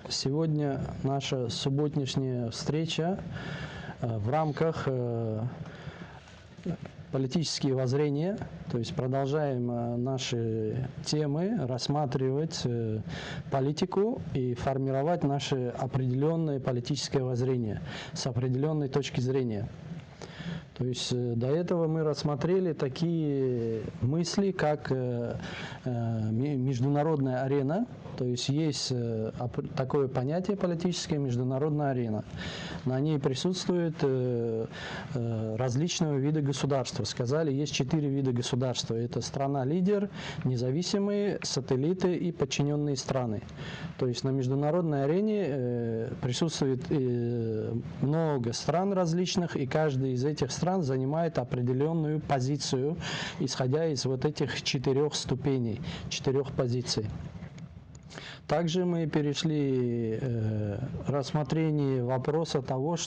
Сегодня наша субботняшняя встреча в рамках политические воззрения, то есть продолжаем наши темы, рассматривать политику и формировать наше определенное политическое воззрение с определенной точки зрения. То есть до этого мы рассмотрели такие мысли, как международная арена, то есть есть такое понятие политическое международная арена. На ней присутствуют различного вида государства. Сказали, есть 4 вида государства. Это страна-лидер, независимые, сателлиты и подчиненные страны. То есть на международной арене присутствует много стран различных, и каждый из этих стран занимает определенную позицию, исходя из вот этих 4 ступеней, 4 позиций. Также мы перешли рассмотрение вопроса того,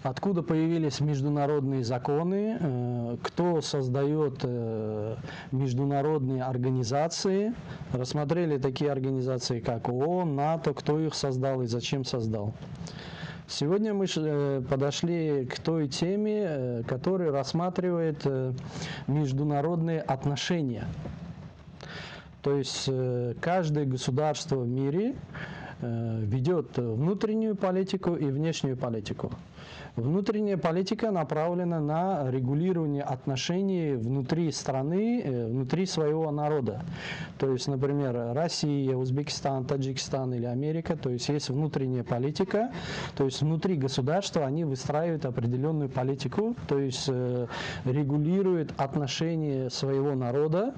откуда появились международные законы, кто создает международные организации. Рассмотрели такие организации, как ООН, НАТО, кто их создал и зачем создал. Сегодня мы подошли к той теме, которая рассматривает международные отношения. То есть каждое государство в мире ведет внутреннюю политику и внешнюю политику. Внутренняя политика направлена на регулирование отношений внутри страны, внутри своего народа. То есть, например, Россия, Узбекистан, Таджикистан или Америка, то есть есть внутренняя политика, то есть внутри государства они выстраивают определенную политику, то есть регулируют отношения своего народа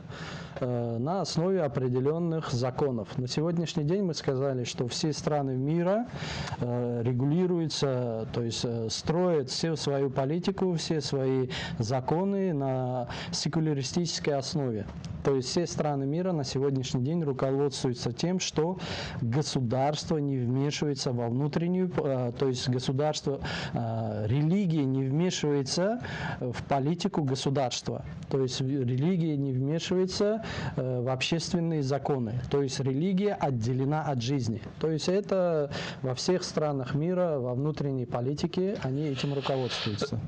на основе определенных законов. На сегодняшний день мы сказали, что все страны мира регулируются, то есть строят всю свою политику, все свои законы на секуляристической основе. То есть все страны мира на сегодняшний день руководствуются тем, что государство не вмешивается во внутреннюю, то есть государство, религия не вмешивается в политику государства. То есть религия не вмешивается в общественные законы. То есть религия отделена от жизни. То есть это во всех странах мира, во внутренней политике они этим руководствуются.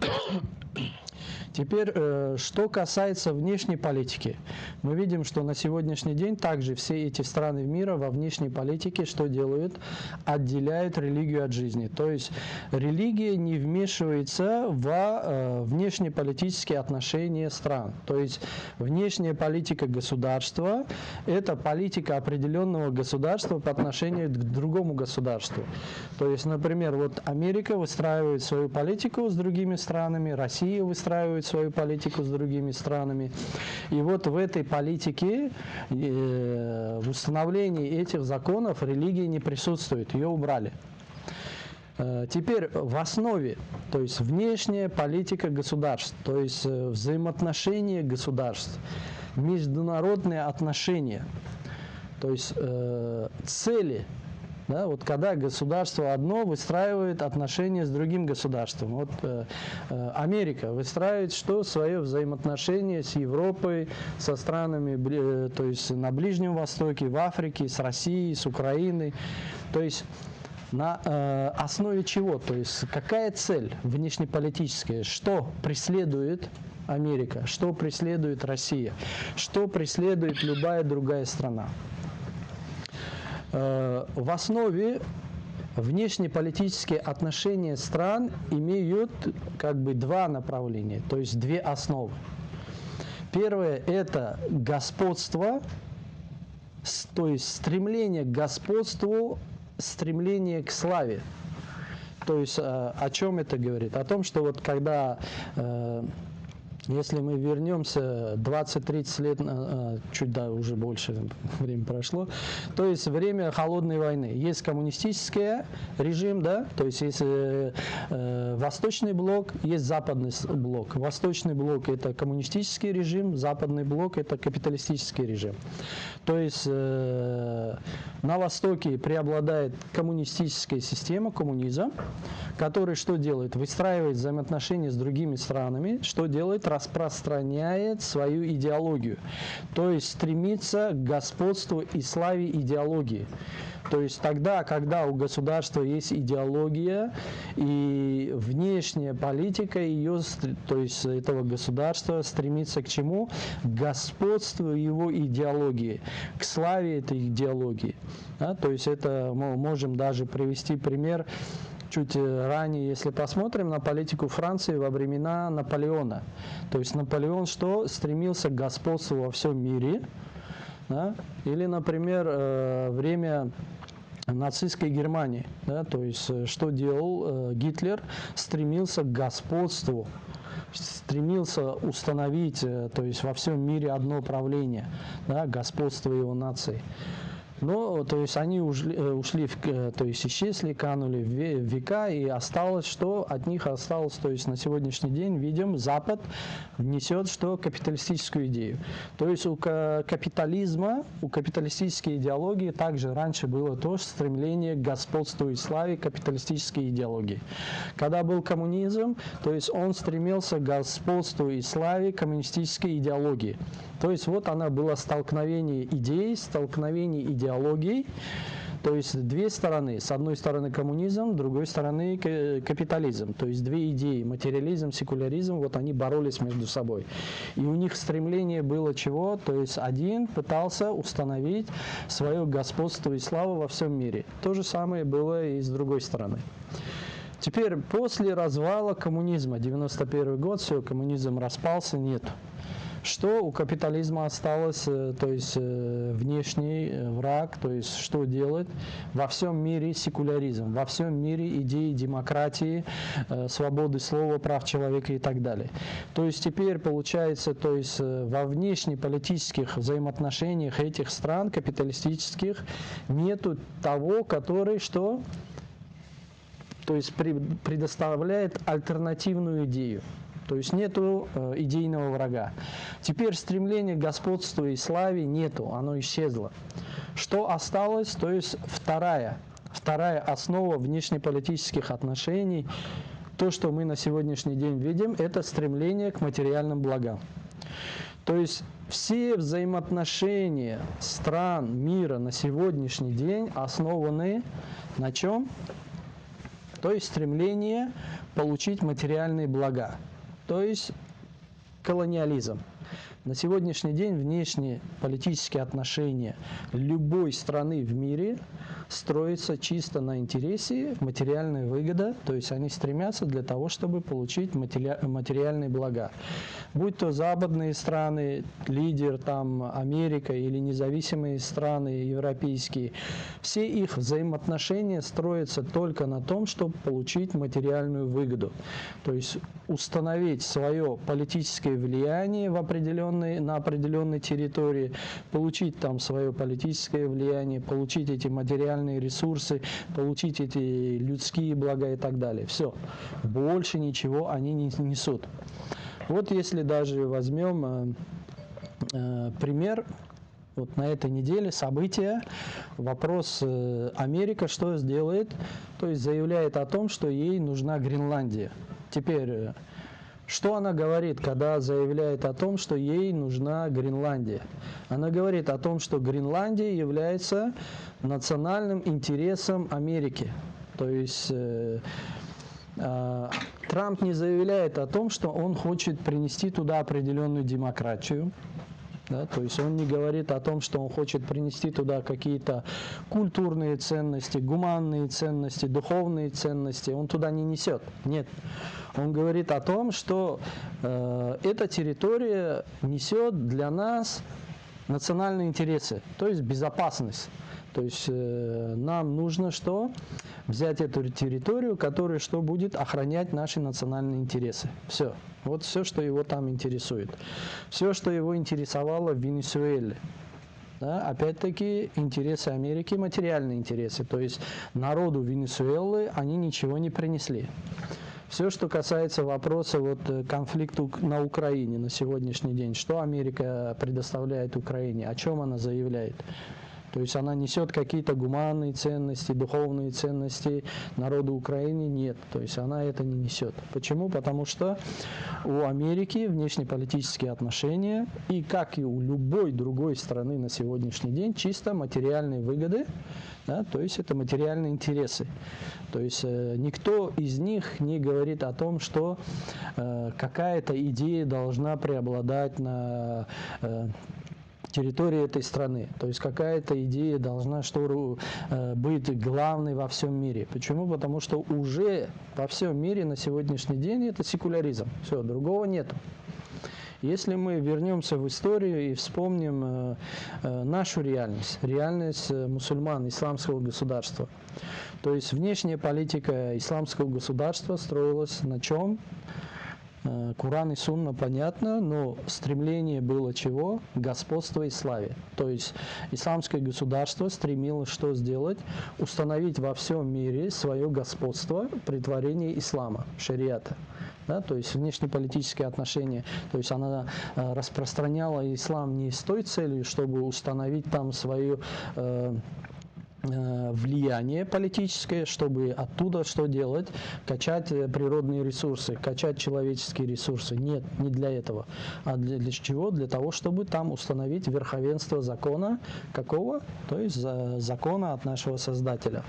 Теперь, что касается внешней политики. Мы видим, что на сегодняшний день также все эти страны мира во внешней политике что делают? Отделяют религию от жизни. То есть религия не вмешивается во внешнеполитические отношения стран. То есть внешняя политика государства – это политика определенного государства по отношению к другому государству. То есть, например, вот Америка выстраивает свою политику с другими странами, Россия выстраивает свою политику с другими странами. И вот в этой политике, в установлении этих законов религия не присутствует, ее убрали. Теперь в основе, то есть внешняя политика государств, то есть взаимоотношения государств, международные отношения, то есть цели. Да, вот когда государство одно выстраивает отношения с другим государством. Вот Америка выстраивает что? Свое взаимоотношение с Европой, со странами, то есть на Ближнем Востоке, в Африке, с Россией, с Украиной. То есть на основе чего? То есть какая цель внешнеполитическая? Что преследует Америка? Что преследует Россия? Что преследует любая другая страна? В основе внешнеполитические отношения стран имеют как бы 2 направления, то есть 2 основы. Первое – это господство, то есть стремление к господству, стремление к славе. То есть о чем это говорит? О том, что вот когда... Если мы вернемся 20-30 лет, чуть да, уже больше времени прошло, то есть время холодной войны. Есть коммунистический режим, да, то есть есть восточный блок, есть западный блок. Восточный блок – это коммунистический режим, западный блок – это капиталистический режим. То есть На Востоке преобладает коммунистическая система, коммунизм, который что делает? Выстраивает взаимоотношения с другими странами, что делает? Распространяет свою идеологию, то есть стремится к господству и славе идеологии. То есть тогда, когда у государства есть идеология и внешняя политика ее, то есть этого государства стремится к чему? К господству его идеологии, к славе этой идеологии. Да? То есть это мы можем даже привести пример чуть ранее, если посмотрим на политику Франции во времена Наполеона. То есть Наполеон что? Стремился к господству во всем мире. Да? Или, например, время нацистской Германии. Да? То есть что делал Гитлер? Стремился к господству, стремился установить, то есть во всем мире одно правление, да? Господство его нации. Но, то есть они ушли, то есть исчезли, канули в века, и осталось, что от них осталось, то есть на сегодняшний день, видим, Запад внесет, что капиталистическую идею. То есть у капитализма, у капиталистической идеологии также раньше было тоже стремление к господству и славе капиталистической идеологии. Когда был коммунизм, то есть он стремился к господству и славе коммунистической идеологии. То есть вот она была столкновение идей, столкновение идеологий, то есть две стороны. С одной стороны коммунизм, с другой стороны капитализм. То есть две идеи, материализм, секуляризм, вот они боролись между собой. И у них стремление было чего? То есть один пытался установить свое господство и славу во всем мире. То же самое было и с другой стороны. Теперь после развала коммунизма, 91 год, все, коммунизм распался, нет. Что у капитализма осталось, то есть внешний враг, то есть что делает? Во всем мире секуляризм, во всем мире идеи демократии, свободы слова, прав человека и так далее. То есть теперь получается, то есть во внешнеполитических взаимоотношениях этих стран капиталистических нету того, который что? То есть предоставляет альтернативную идею. То есть нету идейного врага. Теперь стремление к господству и славе нету, оно исчезло. Что осталось? То есть вторая основа внешнеполитических отношений, то, что мы на сегодняшний день видим, это стремление к материальным благам. То есть все взаимоотношения стран мира на сегодняшний день основаны на чем? То есть стремление получить материальные блага. То есть колониализм. На сегодняшний день внешние политические отношения любой страны в мире строятся чисто на интересе, материальная выгода, то есть они стремятся для того, чтобы получить материальные блага. Будь то западные страны, лидер там Америка или независимые страны европейские, все их взаимоотношения строятся только на том, чтобы получить материальную выгоду. То есть установить свое политическое влияние на определенной территории, получить там свое политическое влияние, получить эти материальные ресурсы, получить эти людские блага и так далее. Все. Больше ничего они не несут. Вот если даже возьмем пример, вот на этой неделе события, вопрос Америка что сделает, то есть заявляет о том, что ей нужна Гренландия. Теперь, что она говорит, когда заявляет о том, что ей нужна Гренландия? Она говорит о том, что Гренландия является национальным интересом Америки. То есть Трамп не заявляет о том, что он хочет принести туда определенную демократию. Да, то есть он не говорит о том, что он хочет принести туда какие-то культурные ценности, гуманные ценности, духовные ценности. Он туда не несет. Нет. Он говорит о том, что эта территория несет для нас национальные интересы, то есть безопасность. То есть нам нужно что? Взять эту территорию, которая что будет охранять наши национальные интересы. Все. Вот все, что его там интересует. Все, что его интересовало в Венесуэле. Да, опять-таки интересы Америки, материальные интересы. То есть народу Венесуэлы они ничего не принесли. Все, что касается вопроса конфликта на Украине на сегодняшний день, что Америка предоставляет Украине, о чем она заявляет? То есть она несет какие-то гуманные ценности, духовные ценности народу Украины? Нет. То есть она это не несет. Почему? Потому что у Америки внешнеполитические отношения, и как и у любой другой страны на сегодняшний день, чисто материальные выгоды, да, то есть это материальные интересы. То есть никто из них не говорит о том, что какая-то идея должна преобладать на территории этой страны. То есть какая-то идея должна быть главной во всем мире. Почему? Потому что уже во всем мире на сегодняшний день это секуляризм. Все, другого нету. Если мы вернемся в историю и вспомним нашу реальность мусульман, исламского государства, то есть внешняя политика исламского государства строилась на чем? Коран и Сунна, понятно, но стремление было чего? Господство и славе. То есть исламское государство стремилось что сделать? Установить во всем мире свое господство при творении ислама, шариата. Да, то есть внешнеполитические отношения, то есть она распространяла ислам не с той целью, чтобы установить там свое влияние политическое, чтобы оттуда что делать? Качать природные ресурсы, качать человеческие ресурсы. Нет, не для этого. А для чего? Для того, чтобы там установить верховенство закона. Какого? То есть закона от нашего Создателя.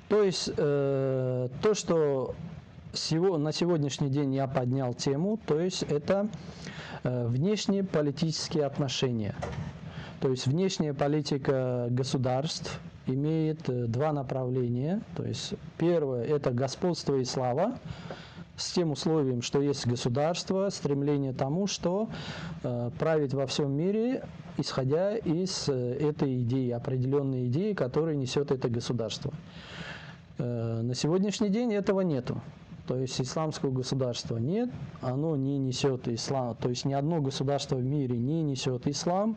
То есть то, что на сегодняшний день я поднял тему, то есть это внешнеполитические отношения. То есть внешняя политика государств имеет два направления. То есть первое – это господство и слава, с тем условием, что есть государство, стремление к тому, что править во всем мире, исходя из этой идеи, определенной идеи, которую несет это государство. На сегодняшний день этого нету. То есть исламского государства нет, оно не несет ислам, то есть ни одно государство в мире не несет ислам,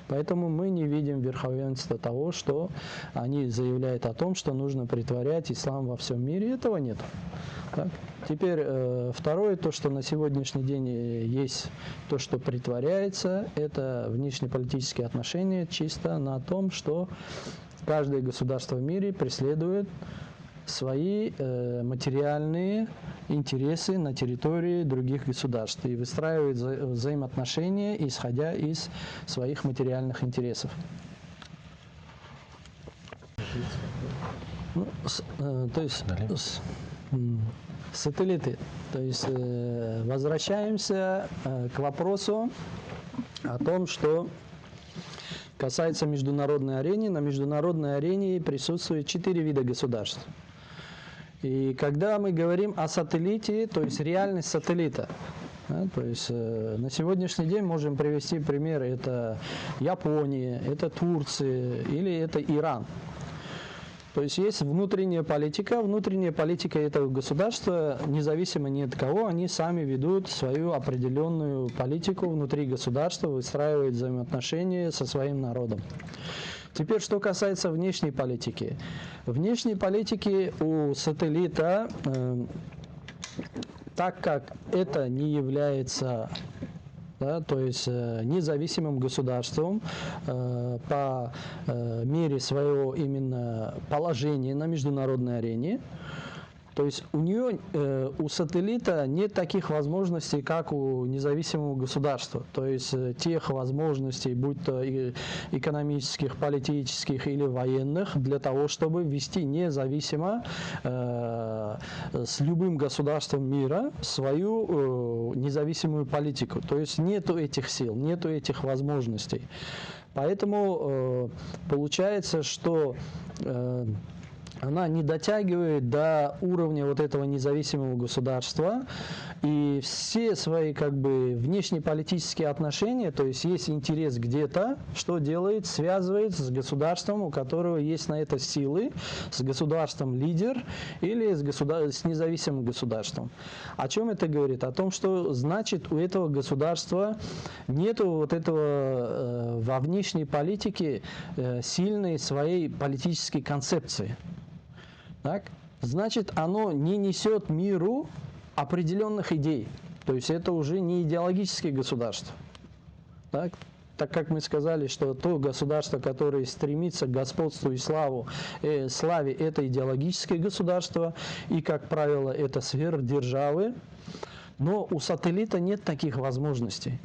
поэтому мы не видим верховенства того, что они заявляют о том, что нужно претворять ислам во всем мире, этого нет. Так? Теперь второе, то, что на сегодняшний день есть, то, что притворяется, это внешнеполитические отношения чисто на том, что каждое государство в мире преследует свои материальные интересы на территории других государств и выстраивает взаимоотношения, исходя из своих материальных интересов. То есть сателлиты. То есть возвращаемся к вопросу о том, что касается международной арены. На международной арене присутствует 4 вида государств. И когда мы говорим о сателлите, то есть реальность сателлита, да, то есть на сегодняшний день можем привести пример, это Япония, это Турция или это Иран. То есть есть внутренняя политика этого государства, независимо ни от кого, они сами ведут свою определенную политику внутри государства, выстраивают взаимоотношения со своим народом. Теперь, что касается внешней политики. Внешней политики у сателлита, так как это не является, да, то есть независимым государством по мере своего именно положения на международной арене, то есть у сателлита нет таких возможностей, как у независимого государства. То есть тех возможностей, будь то экономических, политических или военных, для того, чтобы вести независимо с любым государством мира свою независимую политику. То есть нету этих сил, нету этих возможностей. Поэтому получается, что она не дотягивает до уровня вот этого независимого государства, и все свои как бы внешнеполитические отношения, то есть есть интерес где-то, что делает, связывает с государством, у которого есть на это силы, с государством лидер или с независимым государством. О чем это говорит? О том, что значит у этого государства нету вот этого во внешней политике сильной своей политической концепции. Так? Значит, оно не несет миру определенных идей. То есть это уже не идеологические государства. Так? так как мы сказали, что то государство, которое стремится к господству и славе, это идеологическое государство, и, как правило, это сверхдержавы, но у сателлита нет таких возможностей.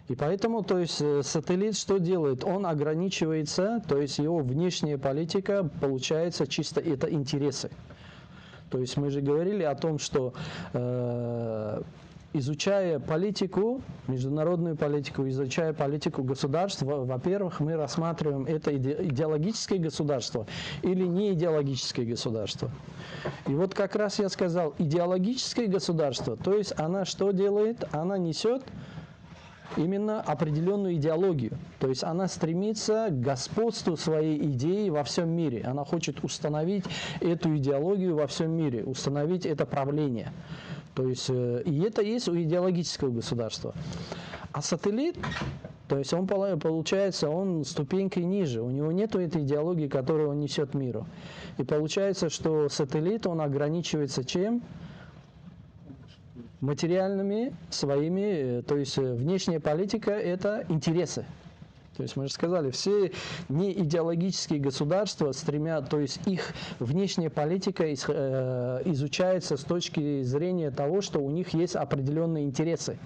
И поэтому, то есть, сателлит что делает? Он ограничивается, то есть его внешняя политика, получается, чисто это интересы. То есть мы же говорили о том, что изучая политику, международную политику, изучая политику государств, во-первых, мы рассматриваем это идеологическое государство или не идеологическое государство. И вот как раз я сказал, идеологическое государство, то есть она что делает? Она несет именно определенную идеологию. То есть она стремится к господству своей идеи во всем мире. Она хочет установить эту идеологию во всем мире, установить это правление. То есть, и это есть у идеологического государства. А сателлит, то есть он, получается, он ступенькой ниже. У него нет этой идеологии, которую он несет миру. И получается, что сателлит, он ограничивается чем? Материальными своими, то есть внешняя политика – это интересы. То есть мы же сказали, все неидеологические государства стремят, то есть их внешняя политика изучается с точки зрения того, что у них есть определенные интересы.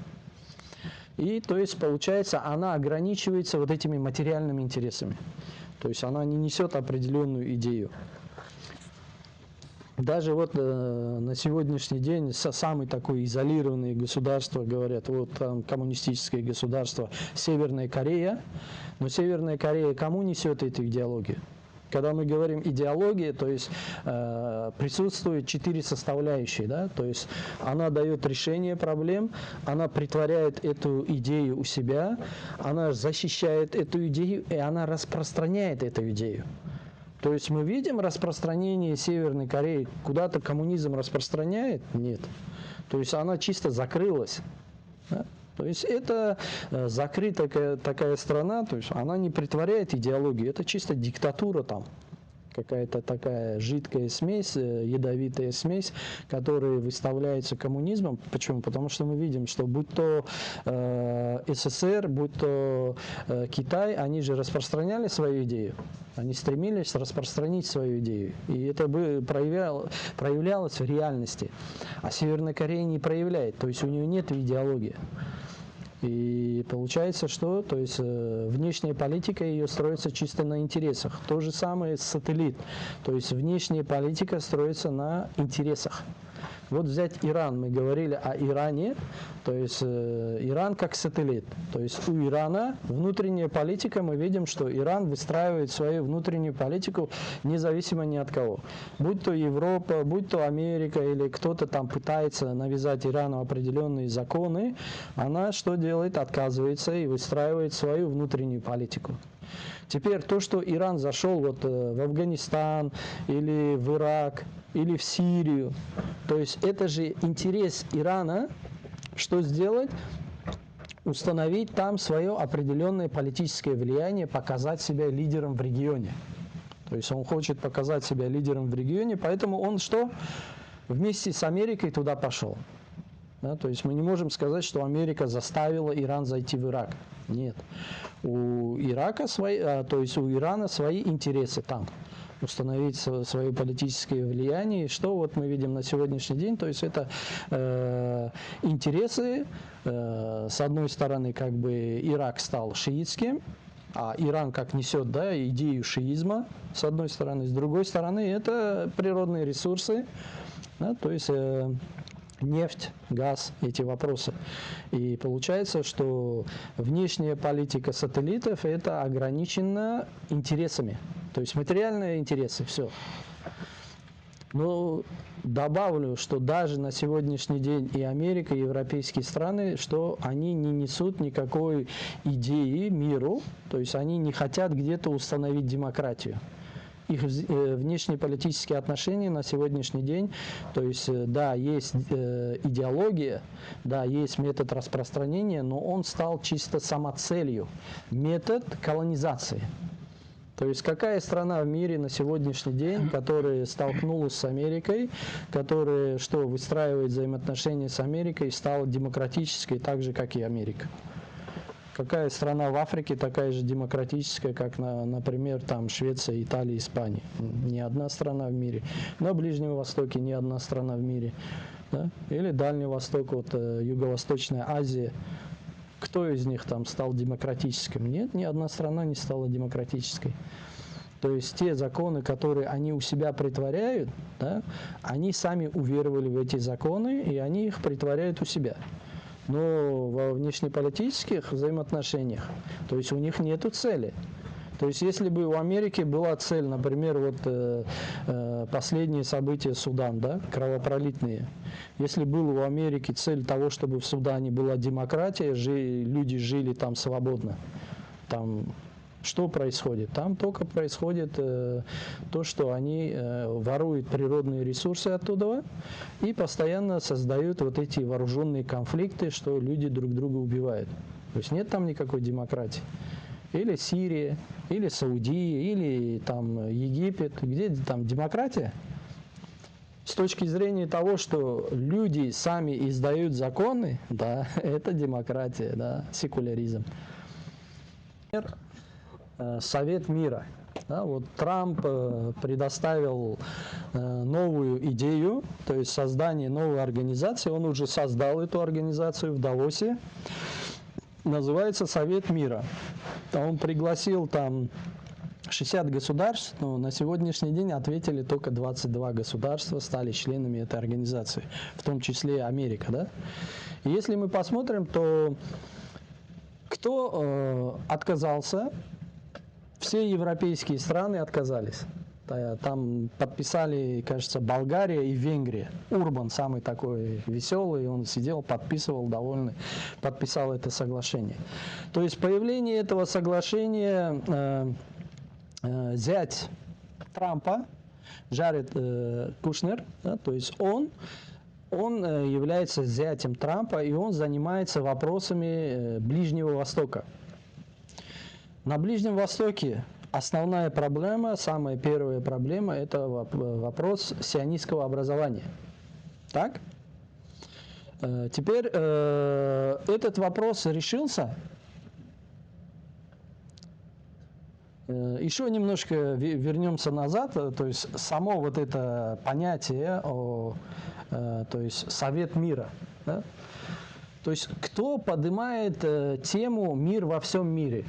И то есть получается, она ограничивается вот этими материальными интересами. То есть она не несет определенную идею. Даже вот на сегодняшний день самые такое изолированные государства, говорят, вот там коммунистическое государство Северная Корея, но Северная Корея кому несет эту идеологию? Когда мы говорим идеология, то есть присутствует 4 составляющие, да? То есть она дает решение проблем, она притворяет эту идею у себя, она защищает эту идею и она распространяет эту идею. То есть мы видим распространение Северной Кореи, куда-то коммунизм распространяет? Нет. То есть она чисто закрылась. Да? То есть это закрытая такая страна, то есть она не притворяет идеологию, это чисто диктатура там. Какая-то такая жидкая смесь, ядовитая смесь, которая выставляется коммунизмом. Почему? Потому что мы видим, что будь то СССР, будь то Китай, они же распространяли свою идею. Они стремились распространить свою идею. И это бы проявлялось в реальности. А Северная Корея не проявляет, то есть у нее нет идеологии. И получается, что то есть, внешняя политика ее строится чисто на интересах. То же самое сателлит. То есть внешняя политика строится на интересах. Вот взять Иран, мы говорили о Иране, то есть Иран как сателлит. То есть у Ирана внутренняя политика, мы видим, что Иран выстраивает свою внутреннюю политику независимо ни от кого. Будь то Европа, будь то Америка или кто-то там пытается навязать Ирану определенные законы, она что делает? Отказывается и выстраивает свою внутреннюю политику. Теперь то, что Иран зашел вот в Афганистан или в Ирак, или в Сирию, то есть это же интерес Ирана, что сделать? Установить там свое определенное политическое влияние, показать себя лидером в регионе. То есть он хочет показать себя лидером в регионе, поэтому он что? Вместе с Америкой туда пошел. Да, то есть мы не можем сказать, что Америка заставила Иран зайти в Ирак. Нет. У Ирака то есть у Ирана свои интересы там. Установить свое политическое влияние. И что вот мы видим на сегодняшний день, то есть это интересы, с одной стороны, как бы Ирак стал шиитским, а Иран как несет, да, идею шиизма, с одной стороны, с другой стороны, это природные ресурсы, да, то есть нефть, газ, эти вопросы. И получается, что внешняя политика сателлитов это ограничена интересами. То есть материальные интересы, все. Но добавлю, что даже на сегодняшний день и Америка, и европейские страны, что они не несут никакой идеи миру, то есть они не хотят где-то установить демократию. Их внешнеполитические отношения на сегодняшний день, то есть, да, есть идеология, да, есть метод распространения, но он стал чисто самоцелью, метод колонизации. То есть какая страна в мире на сегодняшний день, которая столкнулась с Америкой, которая что, выстраивает взаимоотношения с Америкой, стала демократической так же, как и Америка? Какая страна в Африке такая же демократическая, как, например, там Швеция, Италия, Испания? Ни одна страна в мире. На Ближнем Востоке ни одна страна в мире. Да? Или Дальний Восток, вот, Юго-Восточная Азия. Кто из них там стал демократическим? Нет, ни одна страна не стала демократической. То есть те законы, которые они у себя притворяют, да, они сами уверовали в эти законы, и они их притворяют у себя. Но во внешнеполитических взаимоотношениях, то есть у них нету цели. То есть если бы у Америки была цель, например, вот последние события Судан, да, кровопролитные, если была у Америки цель того, чтобы в Судане была демократия, люди жили там свободно, там что происходит? Там только происходит то, что они воруют природные ресурсы оттуда и постоянно создают вот эти вооруженные конфликты, что люди друг друга убивают. То есть нет там никакой демократии. Или Сирия, или Саудия, или там Египет. Где там демократия? С точки зрения того, что люди сами издают законы, да, это демократия, да, секуляризм. Совет мира. Да, вот Трамп предоставил новую идею, то есть создание новой организации. Он уже создал эту организацию в Давосе. Называется Совет мира. Он пригласил там 60 государств, но на сегодняшний день ответили только 22 государства, стали членами этой организации, в том числе Америка. Да? И если мы посмотрим, то кто отказался? Все европейские страны отказались. Там подписали, кажется, Болгария и Венгрия. Урбан самый такой веселый, он сидел, подписывал, довольный, подписал это соглашение. То есть появление этого соглашения зять Трампа, Джаред Кушнер, да, то есть он является зятем Трампа, и он занимается вопросами Ближнего Востока. На Ближнем Востоке основная проблема, самая первая проблема – это вопрос сионистского образования. Так? Теперь этот вопрос решился. Еще немножко вернемся назад, то есть само вот это понятие, то есть Совет мира. Да? То есть кто поднимает тему «мир во всем мире»?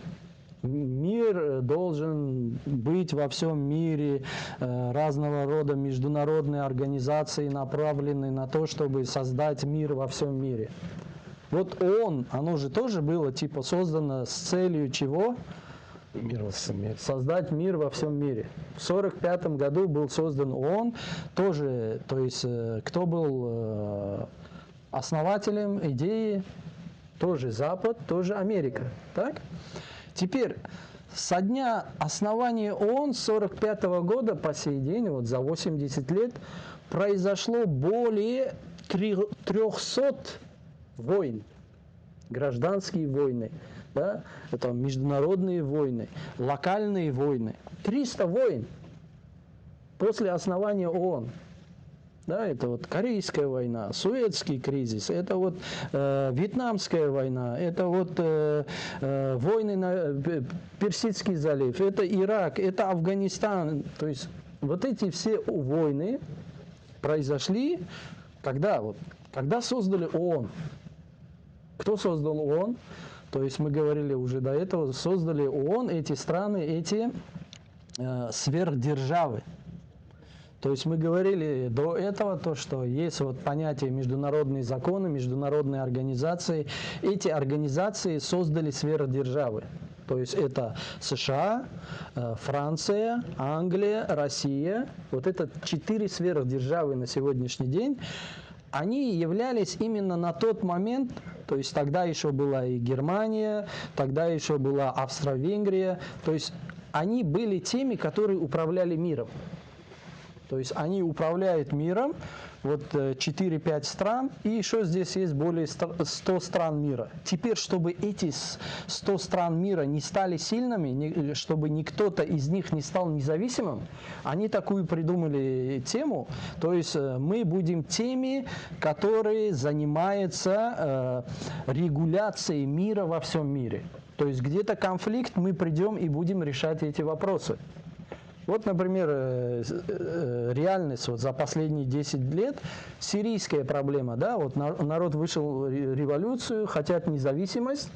Мир должен быть во всем мире, разного рода международные организации направлены на то, чтобы создать мир во всем мире. Вот ООН, оно же тоже было типа создано с целью чего? Мир во всем мире. Создать мир во всем мире. В 1945 году был создан ООН, тоже, то есть кто был основателем идеи? Тоже Запад, тоже Америка. Так? Теперь, со дня основания ООН с 1945 года по сей день, вот за 80 лет, произошло более 300 войн, гражданские войны, да? Это международные войны, локальные войны. 300 войн после основания ООН. Да, это вот Корейская война, Суэцкий кризис, это вот Вьетнамская война, это вот войны на Персидский залив, это Ирак, это Афганистан. То есть вот эти все войны произошли, когда создали ООН. Кто создал ООН? То есть мы говорили уже до этого, создали ООН, эти страны, эти сверхдержавы. То есть мы говорили до этого, то, что есть вот понятие международные законы, международные организации. Эти организации создали сверхдержавы. То есть это США, Франция, Англия, Россия. Вот это 4 сверхдержавы на сегодняшний день. Они являлись именно на тот момент, то есть тогда еще была и Германия, тогда еще была Австро-Венгрия. То есть они были теми, которые управляли миром. То есть они управляют миром, вот 4-5 стран, и еще здесь есть более 100 стран мира. Теперь, чтобы эти 100 стран мира не стали сильными, чтобы никто-то из них не стал независимым, они такую придумали тему, то есть мы будем теми, которые занимаются регуляцией мира во всем мире. То есть где-то конфликт, мы придем и будем решать эти вопросы. Вот, например, реальность вот за последние 10 лет, сирийская проблема, да, вот народ вышел в революцию, хотят независимость.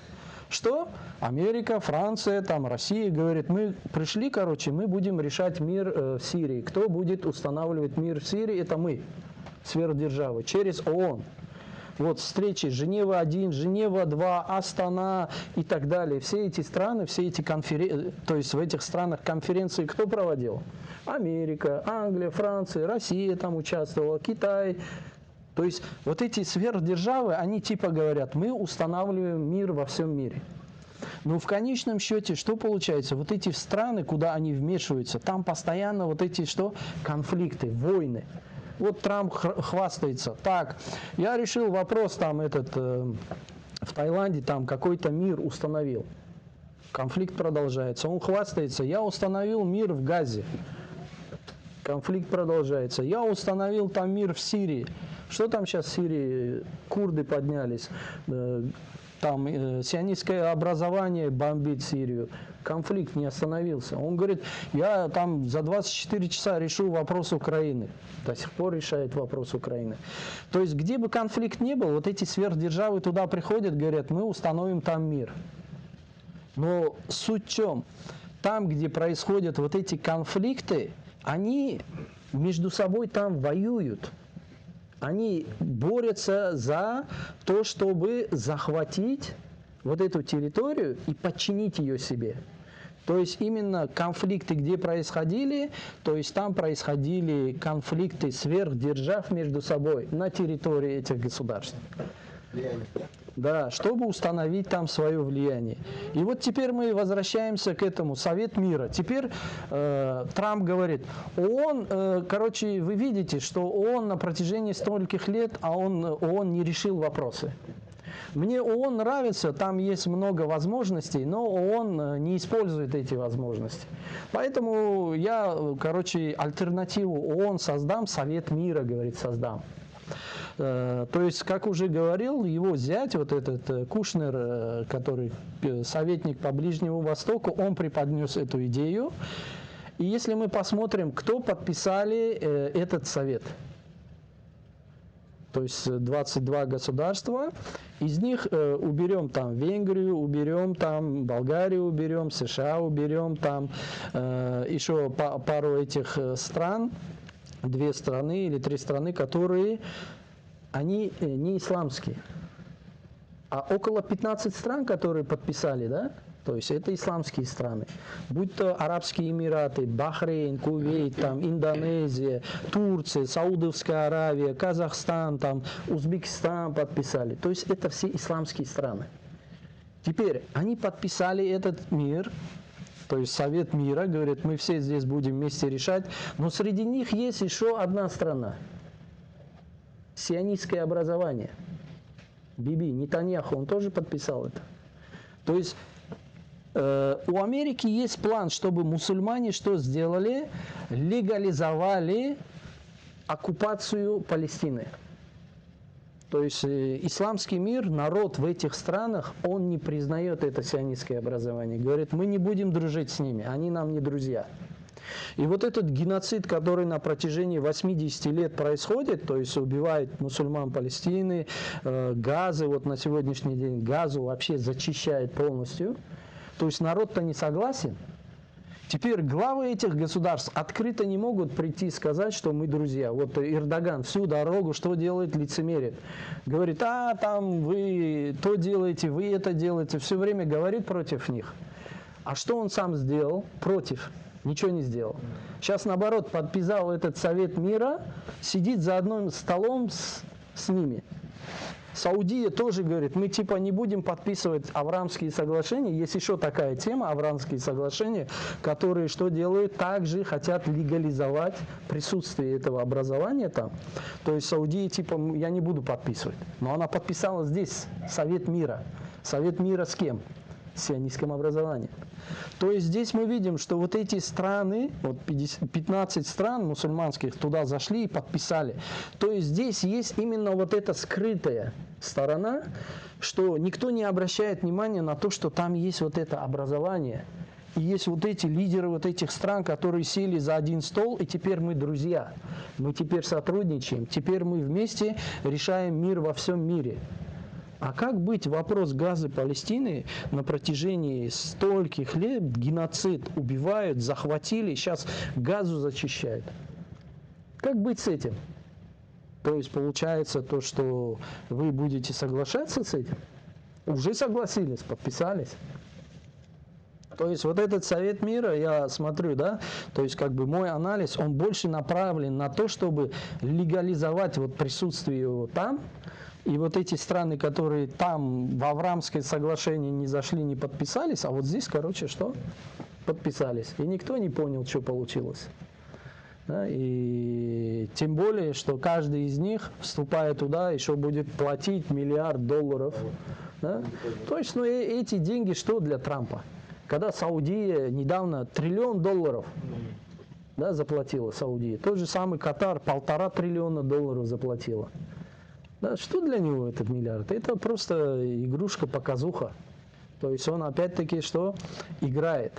Что? Америка, Франция, там, Россия говорит, мы пришли, короче, мы будем решать мир в Сирии. Кто будет устанавливать мир в Сирии? Это мы, сверхдержавы, через ООН. Вот встречи Женева-1, Женева-2, Астана и так далее. Все эти страны, все эти конференции, то есть в этих странах конференции кто проводил? Америка, Англия, Франция, Россия там участвовала, Китай. То есть вот эти сверхдержавы, они типа говорят, мы устанавливаем мир во всем мире. Но в конечном счете, что получается? Вот эти страны, куда они вмешиваются, там постоянно вот эти что? Конфликты, войны. Вот Трамп хвастается. Так, я решил вопрос там в Таиланде, там какой-то мир установил. Конфликт продолжается. Он хвастается. Я установил мир в Газе. Конфликт продолжается. Я установил там мир в Сирии. Что там сейчас в Сирии? Курды поднялись. Там сионистское образование бомбит Сирию. Конфликт не остановился. Он говорит, я там за 24 часа решу вопрос Украины. До сих пор решает вопрос Украины. То есть, где бы конфликт ни был, вот эти сверхдержавы туда приходят, говорят, мы установим там мир. Но суть в чем? Там, где происходят вот эти конфликты, они между собой там воюют. Они борются за то, чтобы захватить вот эту территорию и подчинить ее себе. То есть именно конфликты, где происходили, то есть там происходили конфликты сверхдержав между собой на территории этих государств. Да, чтобы установить там свое влияние. И вот теперь мы возвращаемся к этому, Совет мира. Теперь Трамп говорит, ООН, короче, вы видите, что ООН на протяжении стольких лет, ООН не решил вопросы. Мне ООН нравится, там есть много возможностей, но ООН не использует эти возможности. Поэтому я, короче, альтернативу ООН создам, Совет мира, говорит, создам. То есть, как уже говорил, его зять, вот этот Кушнер, который советник по Ближнему Востоку, он преподнес эту идею. И если мы посмотрим, кто подписали этот совет, то есть 22 государства, из них уберем там Венгрию, уберем там Болгарию, уберем США, уберем там еще пару этих стран, 2 страны или 3 страны, которые они не исламские. А около 15 стран, которые подписали, да, то есть это исламские страны. Будь то Арабские Эмираты, Бахрейн, Кувейт, там, Индонезия, Турция, Саудовская Аравия, Казахстан, там, Узбекистан подписали. То есть это все исламские страны. Теперь они подписали этот мир, то есть Совет мира, говорит, мы все здесь будем вместе решать, но среди них есть еще одна страна. Сионистское образование. Биби, Нетаньяху, он тоже подписал это. То есть у Америки есть план, чтобы мусульмане что сделали? Легализовали оккупацию Палестины. То есть исламский мир, народ в этих странах, он не признает это сионистское образование. Говорит, мы не будем дружить с ними, они нам не друзья. И вот этот геноцид, который на протяжении 80 лет происходит, то есть убивает мусульман Палестины, Газы, вот на сегодняшний день Газу вообще зачищает полностью, то есть народ-то не согласен. Теперь главы этих государств открыто не могут прийти и сказать, что мы друзья. Вот Эрдоган всю дорогу что делает? Лицемерит. Говорит, там вы то делаете, вы это делаете. Все время говорит против них. А что он сам сделал? Против. Ничего не сделал. Сейчас, наоборот, подписал этот Совет мира, сидит за одним столом с ними. Саудия тоже говорит, мы типа не будем подписывать Авраамские соглашения. Есть еще такая тема, Авраамские соглашения, которые что делают? Также хотят легализовать присутствие этого образования там. То есть Саудия типа, я не буду подписывать. Но она подписала здесь Совет мира. Совет мира с кем? С сионистским образованием. То есть здесь мы видим, что вот эти страны, вот 15 стран мусульманских туда зашли и подписали. То есть здесь есть именно вот эта скрытая сторона, что никто не обращает внимания на то, что там есть вот это образование. И есть вот эти лидеры вот этих стран, которые сели за один стол, и теперь мы друзья. Мы теперь сотрудничаем, теперь мы вместе решаем мир во всем мире. А как быть вопрос Газы, Палестины на протяжении стольких лет, геноцид, убивают, захватили, сейчас Газу зачищают? Как быть с этим? То есть получается то, что вы будете соглашаться с этим? Уже согласились, подписались. То есть вот этот Совет мира, я смотрю, да, то есть как бы мой анализ, он больше направлен на то, чтобы легализовать вот присутствие его там. И вот эти страны, которые там в Авраамское соглашение не зашли, не подписались, а вот здесь, короче, что? Подписались. И никто не понял, что получилось. Да? И тем более, что каждый из них, вступая туда, еще будет платить $1 миллиард. Да? То есть, ну, эти деньги что для Трампа? Когда Саудия недавно $1 триллион, да, заплатила Саудия. Тот же самый Катар $1,5 триллиона заплатила. Да, что для него этот миллиард? Это просто игрушка, показуха. То есть он опять-таки что? Играет.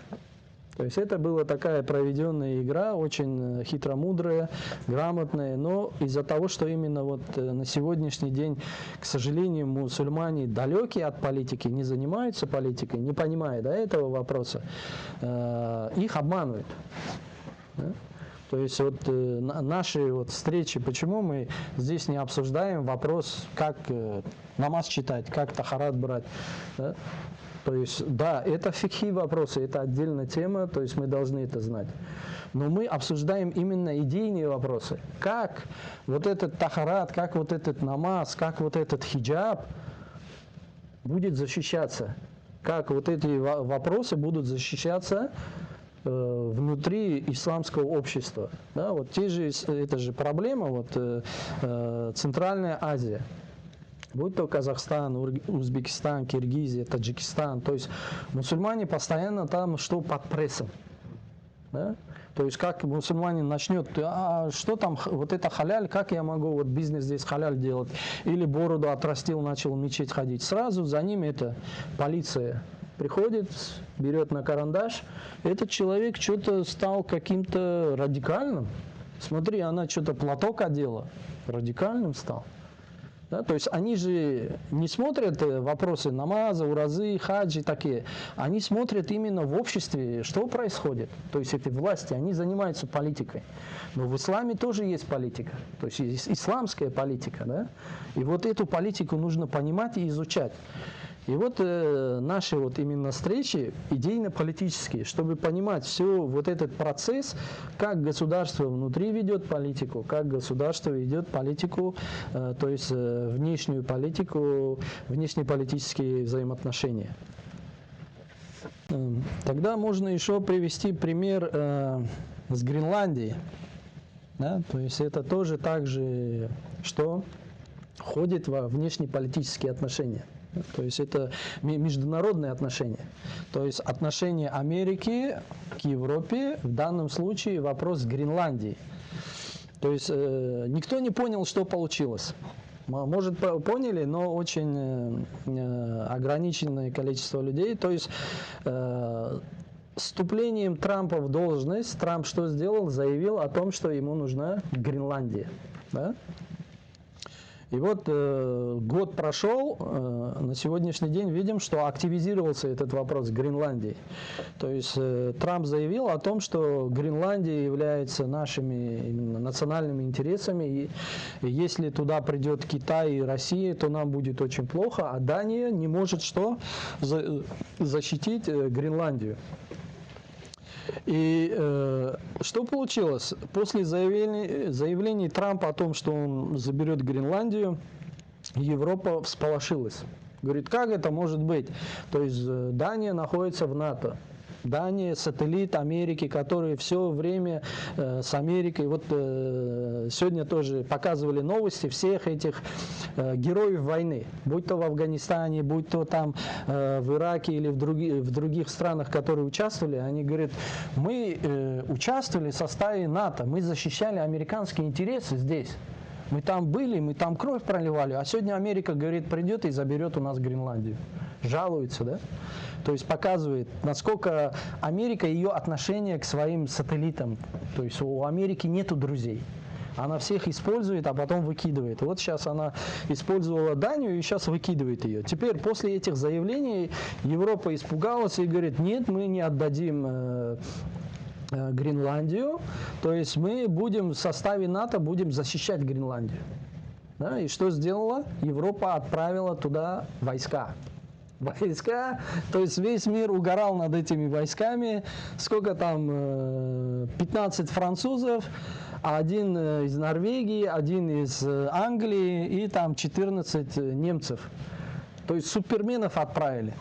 То есть это была такая проведенная игра, очень хитромудрая, грамотная, но из-за того, что именно вот на сегодняшний день, к сожалению, мусульмане далекие от политики, не занимаются политикой, не понимая, да, этого вопроса, их обманывают. Да? То есть вот наши вот встречи, почему мы здесь не обсуждаем вопрос, как намаз читать, как тахарат брать, да? То есть, да, это фикхи вопросы, это отдельная тема, то есть мы должны это знать. Но мы обсуждаем именно идейные вопросы. Как вот этот тахарат, как вот этот намаз, как вот этот хиджаб будет защищаться, как вот эти вопросы будут защищаться внутри исламского общества. Да, вот те же, это же проблема, вот, Центральная Азия. Будь то Казахстан, Узбекистан, Киргизия, Таджикистан. То есть мусульмане постоянно там что под прессом. Да? То есть как мусульманин начнет, что там, вот это халяль, как я могу вот бизнес здесь халяль делать? Или бороду отрастил, начал в мечеть ходить. Сразу за ним это полиция приходит, берет на карандаш. Этот человек что-то стал каким-то радикальным. Смотри, она что-то платок одела, радикальным стал. Да, то есть они же не смотрят вопросы намаза, уразы, хаджи такие. Они смотрят именно в обществе, что происходит. То есть эти власти, они занимаются политикой. Но в исламе тоже есть политика. То есть исламская политика. Да? И вот эту политику нужно понимать и изучать. И вот наши вот именно встречи идейно-политические, чтобы понимать все вот этот процесс, как государство внутри ведет политику, как государство ведет политику, то есть внешнюю политику, внешнеполитические взаимоотношения. Тогда можно еще привести пример с Гренландией. Да? То есть это тоже так же, что входит во внешнеполитические отношения. То есть это международные отношения. То есть отношения Америки к Европе, в данном случае вопрос Гренландии. То есть никто не понял, что получилось. Может, поняли, но очень ограниченное количество людей. То есть вступлением Трампа в должность, Трамп что сделал? Заявил о том, что ему нужна Гренландия. Да? И вот год прошел, на сегодняшний день видим, что активизировался этот вопрос Гренландии. То есть Трамп заявил о том, что Гренландия является нашими именно национальными интересами, и если туда придет Китай и Россия, то нам будет очень плохо, а Дания не может что? Защитить Гренландию. И что получилось? После заявлений Трампа о том, что он заберет Гренландию, Европа всполошилась. Говорит, как это может быть? То есть Дания находится в НАТО. Дания, сателлит Америки, который все время с Америкой. Вот сегодня тоже показывали новости всех этих героев войны. Будь то в Афганистане, будь то там в Ираке или в других странах, которые участвовали. Они говорят, мы участвовали в составе НАТО, мы защищали американские интересы здесь. Мы там были, мы там кровь проливали, а сегодня Америка, говорит, придет и заберет у нас Гренландию. Жалуется, да? То есть показывает, насколько Америка, ее отношение к своим сателлитам. То есть у Америки нету друзей. Она всех использует, а потом выкидывает. И вот сейчас она использовала Данию и сейчас выкидывает ее. Теперь после этих заявлений Европа испугалась и говорит, нет, мы не отдадим Гренландию, то есть мы будем в составе НАТО будем защищать Гренландию. Да? И что сделала? Европа отправила туда войска. Войска, то есть весь мир угорал над этими войсками. Сколько там? 15 французов, один из Норвегии, один из Англии и там 14 немцев. То есть суперменов отправили.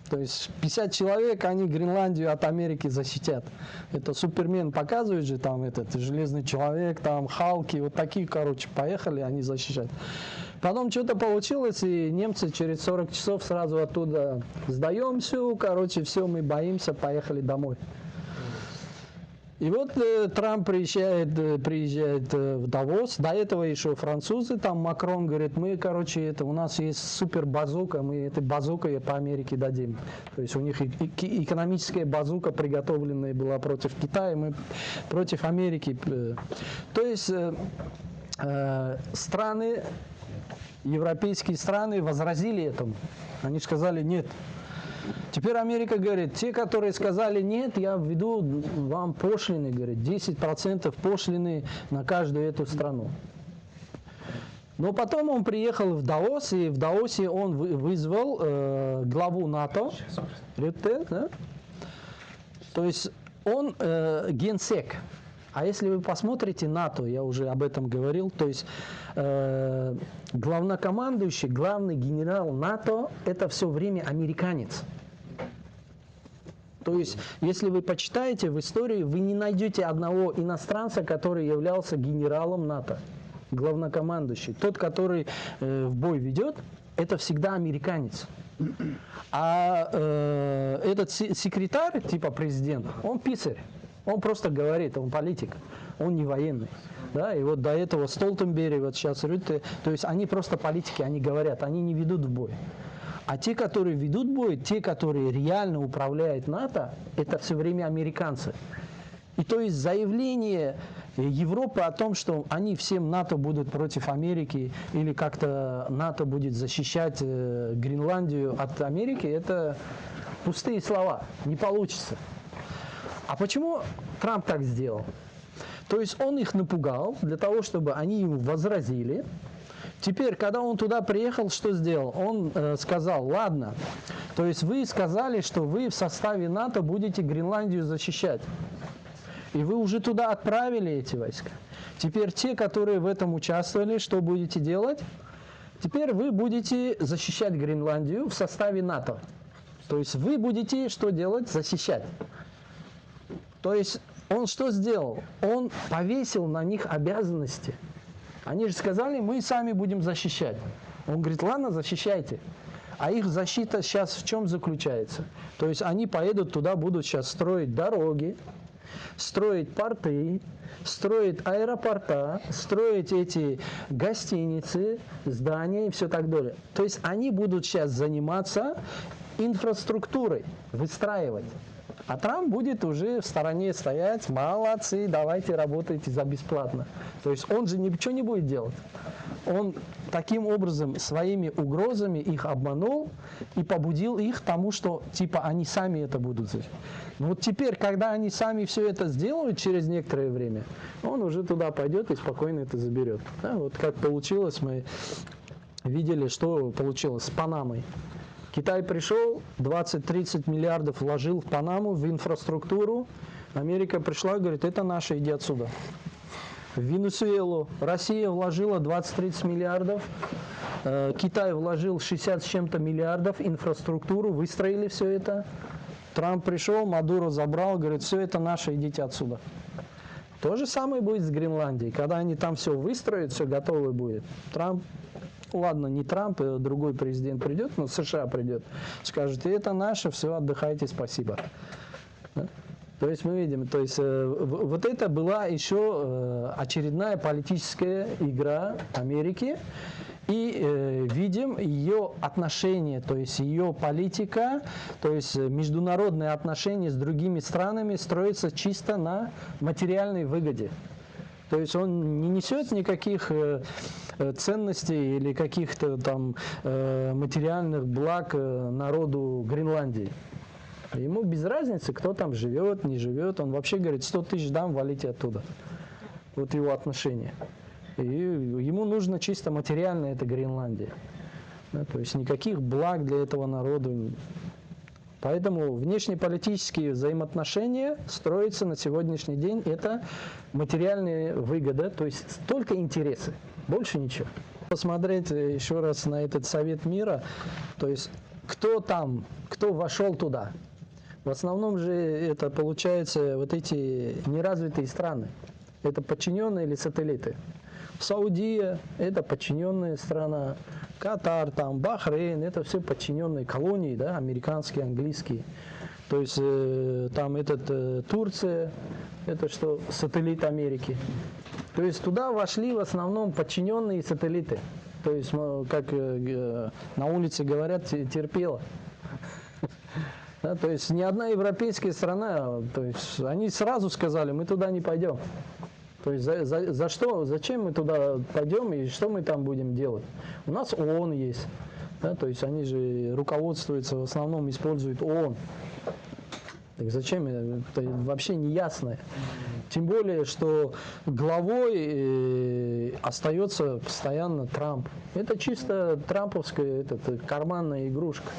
То есть 50 человек, они Гренландию от Америки защитят. Это Супермен показывает же, там этот Железный человек, там Халки, вот такие, короче, поехали, они защищать. Потом что-то получилось, и немцы через 40 часов сразу оттуда сдаем все, короче, все, мы боимся, поехали домой. И вот Трамп приезжает в Давос, до этого еще французы, там Макрон говорит, мы, короче, у нас есть супер базука, мы этой базукой по Америке дадим. То есть у них экономическая базука, приготовленная была против Китая, мы против Америки. То есть страны, европейские страны возразили этому. Они сказали нет. Теперь Америка говорит, те, которые сказали нет, я введу вам пошлины, говорит, 10% пошлины на каждую эту страну. Но потом он приехал в Даос, и в Даосе он вызвал главу НАТО, Рютте, да? То есть он генсек. А если вы посмотрите НАТО, я уже об этом говорил, то есть главнокомандующий, главный генерал НАТО, это все время американец. То есть, если вы почитаете в истории, вы не найдете одного иностранца, который являлся генералом НАТО, главнокомандующий. Тот, который в бой ведет, это всегда американец. А этот секретарь, типа президент, он писарь. Он просто говорит, он политик, он не военный. Да? И вот до этого Столтенберг, вот сейчас Рютте, то есть они просто политики, они говорят, они не ведут в бой. А те, которые ведут бой, те, которые реально управляют НАТО, это все время американцы. И то есть заявление Европы о том, что они всем НАТО будут против Америки, или как-то НАТО будет защищать Гренландию от Америки, это пустые слова, не получится. А почему Трамп так сделал? То есть он их напугал для того, чтобы они ему возразили. Теперь, когда он туда приехал, что сделал? Он сказал, ладно, то есть вы сказали, что вы в составе НАТО будете Гренландию защищать. И вы уже туда отправили эти войска. Теперь те, которые в этом участвовали, что будете делать? Теперь вы будете защищать Гренландию в составе НАТО. То есть вы будете что делать? Защищать. То есть он что сделал? Он повесил на них обязанности. Они же сказали, мы сами будем защищать. Он говорит, ладно, защищайте. А их защита сейчас в чем заключается? То есть они поедут туда, будут сейчас строить дороги, строить порты, строить аэропорта, строить эти гостиницы, здания и все так далее. То есть они будут сейчас заниматься инфраструктурой, выстраивать. А Трамп будет уже в стороне стоять, молодцы, давайте работайте за бесплатно. То есть он же ничего не будет делать. Он таким образом своими угрозами их обманул и побудил их к тому, что типа они сами это будут делать. Но вот теперь, когда они сами все это сделают через некоторое время, он уже туда пойдет и спокойно это заберет. Да, вот как получилось, мы видели, что получилось с Панамой. Китай пришел, 20-30 миллиардов вложил в Панаму, в инфраструктуру. Америка пришла и говорит, это наше, иди отсюда. В Венесуэлу Россия вложила 20-30 миллиардов, Китай вложил 60 с чем-то миллиардов в инфраструктуру, выстроили все это. Трамп пришел, Мадуро забрал, говорит, все это наше, идите отсюда. То же самое будет с Гренландией. Когда они там все выстроят, все готово будет. Трамп, ладно, не Трамп, другой президент придет, но США придет, скажет, это наше, все, отдыхайте, спасибо. Да? То есть мы видим, то есть вот это была еще очередная политическая игра Америки. И видим ее отношения, то есть ее политика, то есть международные отношения с другими странами строятся чисто на материальной выгоде. То есть он не несет никаких ценностей или каких-то там материальных благ народу Гренландии. Ему без разницы, кто там живет, не живет. Он вообще говорит, 100 тысяч дам, валите оттуда. Вот его отношение. И ему нужно чисто материально это Гренландия. Да, то есть никаких благ для этого народа. Поэтому внешнеполитические взаимоотношения строятся на сегодняшний день. Это материальная выгода, то есть только интересы, больше ничего. Посмотреть еще раз на этот Совет мира, то есть кто там, кто вошел туда. В основном же это получается вот эти неразвитые страны. Это подчиненные или сателлиты. Саудия – это подчиненная страна, Катар, там, Бахрейн – это все подчиненные колонии, да, американские, английские. То есть там Турция – это что, сателлит Америки. То есть туда вошли в основном подчиненные сателлиты. То есть, как на улице говорят, терпела. Да, то есть ни одна европейская страна, то есть они сразу сказали, мы туда не пойдем. То есть за что, зачем мы туда пойдем и что мы там будем делать? У нас ООН есть, да, то есть они же руководствуются, в основном используют ООН. Так зачем? Это вообще не ясно. Тем более, что главой остается постоянно Трамп. Это чисто трамповская карманная игрушка,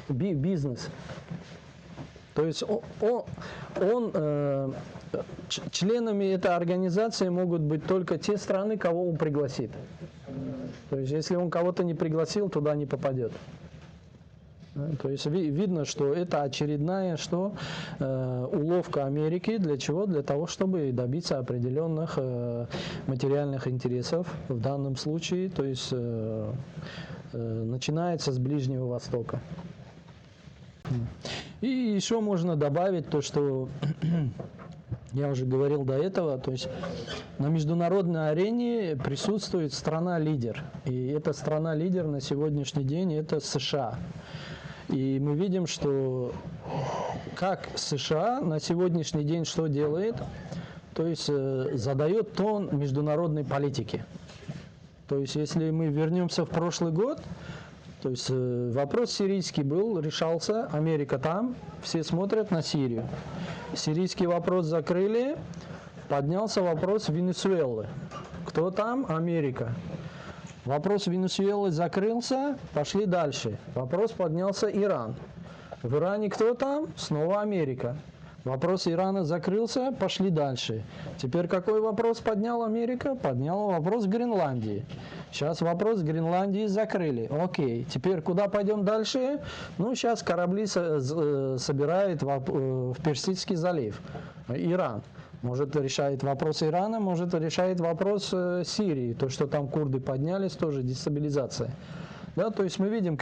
бизнес. То есть членами этой организации могут быть только те страны, кого он пригласит. То есть если он кого-то не пригласил, туда не попадет. То есть видно, что это очередная уловка Америки. Для чего? Для того, чтобы добиться определенных материальных интересов в данном случае. То есть начинается с Ближнего Востока. И еще можно добавить то, что я уже говорил до этого, то есть на международной арене присутствует страна-лидер. И эта страна-лидер на сегодняшний день это США. И мы видим, что как США на сегодняшний день что делает, то есть задает тон международной политики. То есть если мы вернемся в прошлый год, то есть вопрос сирийский решался, Америка там, все смотрят на Сирию. Сирийский вопрос закрыли, поднялся вопрос Венесуэлы. Кто там? Америка. Вопрос Венесуэлы закрылся, пошли дальше. Вопрос поднялся Иран. В Иране кто там? Снова Америка. Вопрос Ирана закрылся, пошли дальше. Теперь какой вопрос подняла Америка? Подняла вопрос Гренландии. Сейчас вопрос Гренландии закрыли. Окей, теперь куда пойдем дальше? Ну, сейчас корабли собирают в Персидский залив. Иран. Может, решает вопрос Ирана, может, решает вопрос Сирии. То, что там курды поднялись, тоже дестабилизация. Да, то есть мы видим,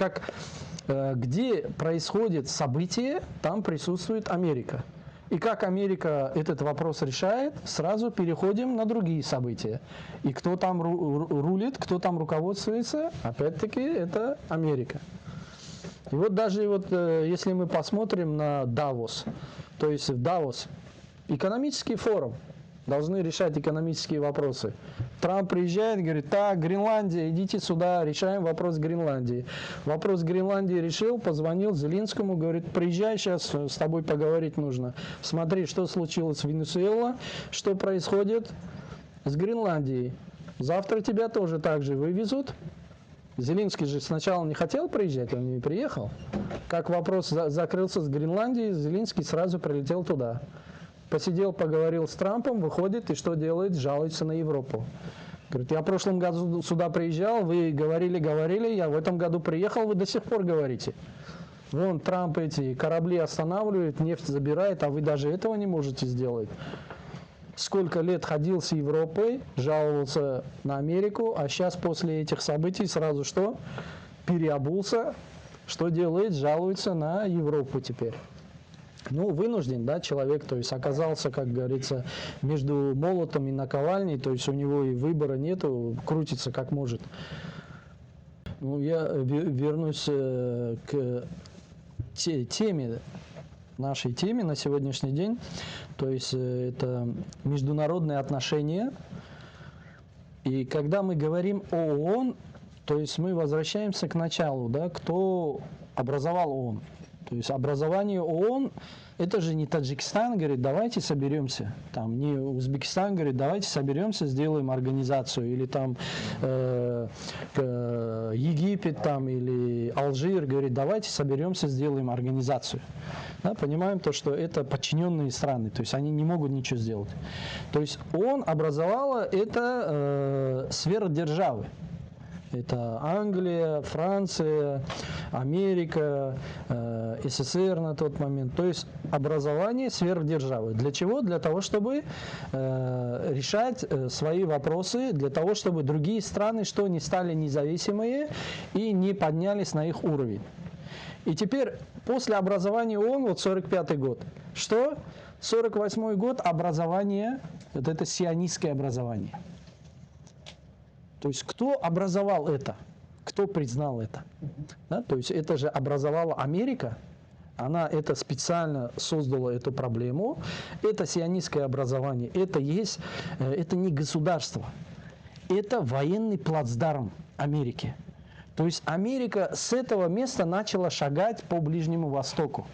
где происходит событие, там присутствует Америка. И как Америка этот вопрос решает, сразу переходим на другие события. И кто там рулит, кто там руководствуется, опять-таки, это Америка. И вот даже если мы посмотрим на Давос, то есть в Давос экономический форум, должны решать экономические вопросы. Трамп приезжает, говорит, так, Гренландия, идите сюда, решаем вопрос Гренландии. Вопрос Гренландии решил, позвонил Зеленскому, говорит, приезжай, сейчас с тобой поговорить нужно. Смотри, что случилось в Венесуэле, что происходит с Гренландией. Завтра тебя тоже так же вывезут. Зеленский же сначала не хотел приезжать, он не приехал. Как вопрос закрылся с Гренландией, Зеленский сразу прилетел туда. Посидел, поговорил с Трампом, выходит и что делает? Жалуется на Европу. Говорит, я в прошлом году сюда приезжал, вы говорили, я в этом году приехал, вы до сих пор говорите. Вон Трамп эти корабли останавливает, нефть забирает, а вы даже этого не можете сделать. Сколько лет ходил с Европой, жаловался на Америку, а сейчас после этих событий сразу что? Переобулся, что делает? Жалуется на Европу теперь. Ну, вынужден, да, человек, то есть оказался, как говорится, между молотом и наковальней, то есть у него и выбора нету, крутится как может. Ну, я вернусь к теме, нашей теме на сегодняшний день, то есть это международные отношения. И когда мы говорим о ООН, то есть мы возвращаемся к началу, да, кто образовал ООН. То есть образование ООН, это же не Таджикистан говорит, давайте соберемся, там, не Узбекистан говорит, давайте соберемся, сделаем организацию, или там Египет там, или Алжир говорит, давайте соберемся, сделаем организацию. Да, понимаем то, что это подчиненные страны, то есть они не могут ничего сделать. То есть ООН образовала это сверхдержавы. Это Англия, Франция, Америка, СССР на тот момент. То есть образование сверхдержавы. Для чего? Для того, чтобы решать свои вопросы, для того, чтобы другие страны что не стали независимые и не поднялись на их уровень. И теперь после образования ООН, вот 45-й год, что? 48-й год образование, вот это сионистское образование. То есть кто образовал это? Кто признал это? Да? То есть это же образовала Америка. Она это специально создала эту проблему. Это сионистское образование. Это не государство. Это военный плацдарм Америки. То есть Америка с этого места начала шагать по Ближнему Востоку.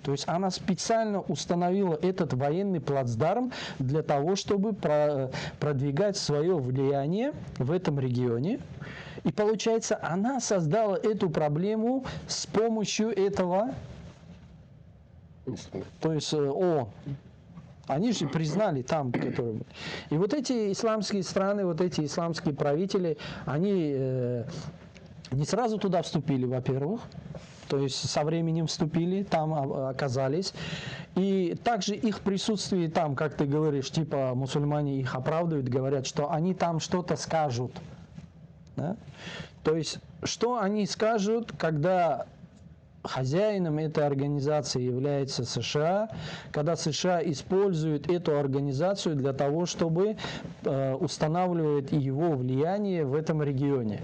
То есть она специально установила этот военный плацдарм для того, чтобы продвигать свое влияние в этом регионе. И получается, она создала эту проблему с помощью этого, то есть ООН. Они же признали там, которые... И вот эти исламские страны, вот эти исламские правители, они не сразу туда вступили, во-первых. То есть со временем вступили, там оказались. И также их присутствие там, как ты говоришь, типа мусульмане их оправдывают, говорят, что они там что-то скажут. Да? То есть, что они скажут, когда хозяином этой организации является США, когда США используют эту организацию для того, чтобы устанавливать его влияние в этом регионе.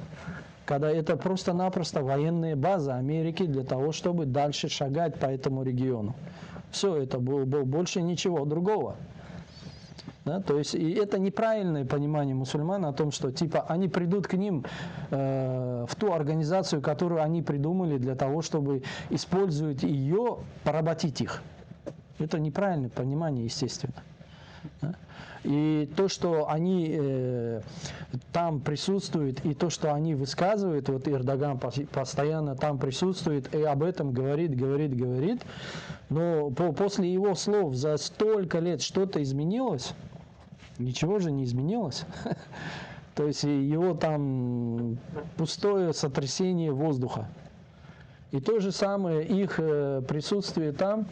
Когда это просто-напросто военная база Америки для того, чтобы дальше шагать по этому региону. Все, это было больше ничего другого. Да? То есть и это неправильное понимание мусульман о том, что типа они придут к ним в ту организацию, которую они придумали для того, чтобы использовать ее, поработить их. Это неправильное понимание, естественно. Да? И то, что они там присутствуют, и то, что они высказывают, вот Эрдоган постоянно там присутствует и об этом говорит, но после его слов за столько лет что-то изменилось? Ничего же не изменилось. То есть его там пустое сотрясение воздуха. И то же самое их присутствие там.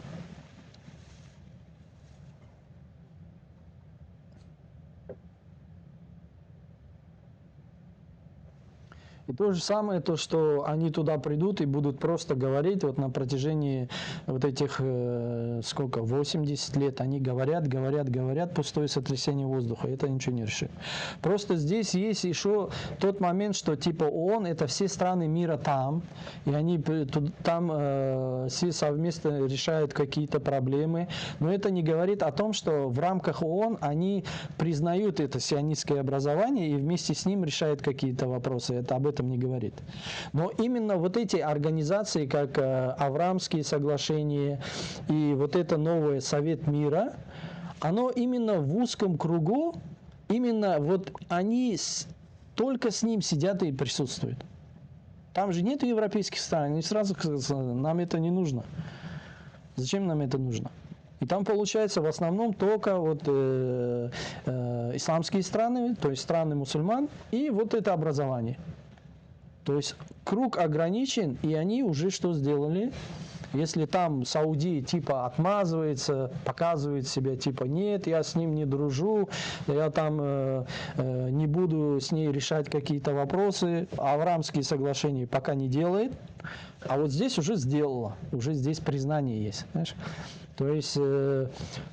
И то же самое, то, что они туда придут и будут просто говорить, вот на протяжении вот этих, 80 лет, они говорят, пустое сотрясение воздуха, это ничего не решит. Просто здесь есть еще тот момент, что типа ООН, это все страны мира там, и они там все совместно решают какие-то проблемы, но это не говорит о том, что в рамках ООН они признают это сионистское образование и вместе с ним решают какие-то вопросы, это об этом не говорит. Но именно вот эти организации, как Авраамские соглашения и вот это новое Совет мира, оно именно в узком кругу, именно вот они только с ним сидят и присутствуют. Там же нет европейских стран, они сразу нам это не нужно. Зачем нам это нужно? И там получается в основном только вот исламские страны, то есть страны мусульман, и вот это образование. То есть круг ограничен, и они уже что сделали? Если там Саудия типа отмазывается, показывает себя типа нет, я с ним не дружу, я там не буду с ней решать какие-то вопросы, Авраамские соглашения пока не делает, а вот здесь уже сделала, уже здесь признание есть, знаешь? То есть,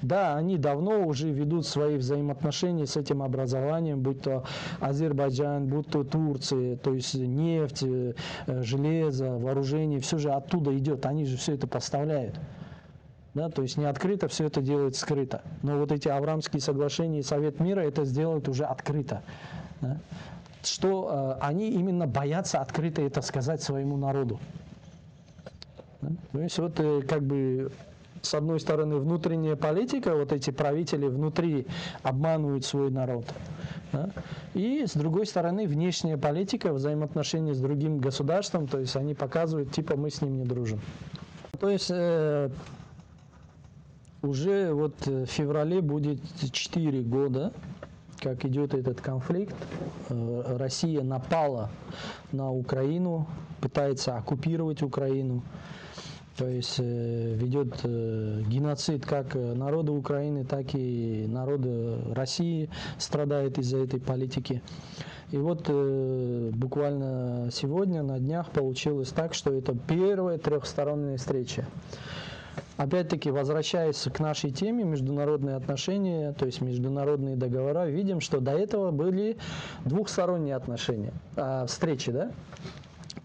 да, они давно уже ведут свои взаимоотношения с этим образованием, будь то Азербайджан, будь то Турция, то есть нефть, железо, вооружение, все же оттуда идет, они же все это поставляют. Да, то есть не открыто все это делают скрыто. Но вот эти Авраамские соглашения и Совет мира это сделают уже открыто. Да? Что они именно боятся открыто это сказать своему народу. Да? То есть вот как бы с одной стороны внутренняя политика, вот эти правители внутри обманывают свой народ. Да? И с другой стороны внешняя политика, взаимоотношения с другим государством, то есть они показывают, типа мы с ним не дружим. То есть уже вот в феврале будет 4 года, как идет этот конфликт. Россия напала на Украину, пытается оккупировать Украину. То есть ведет геноцид как народа Украины, так и народа России страдает из-за этой политики. И вот буквально сегодня, на днях, получилось так, что это первая трехсторонняя встреча. Опять-таки, возвращаясь к нашей теме, международные отношения, то есть международные договора, видим, что до этого были двухсторонние отношения, встречи, да?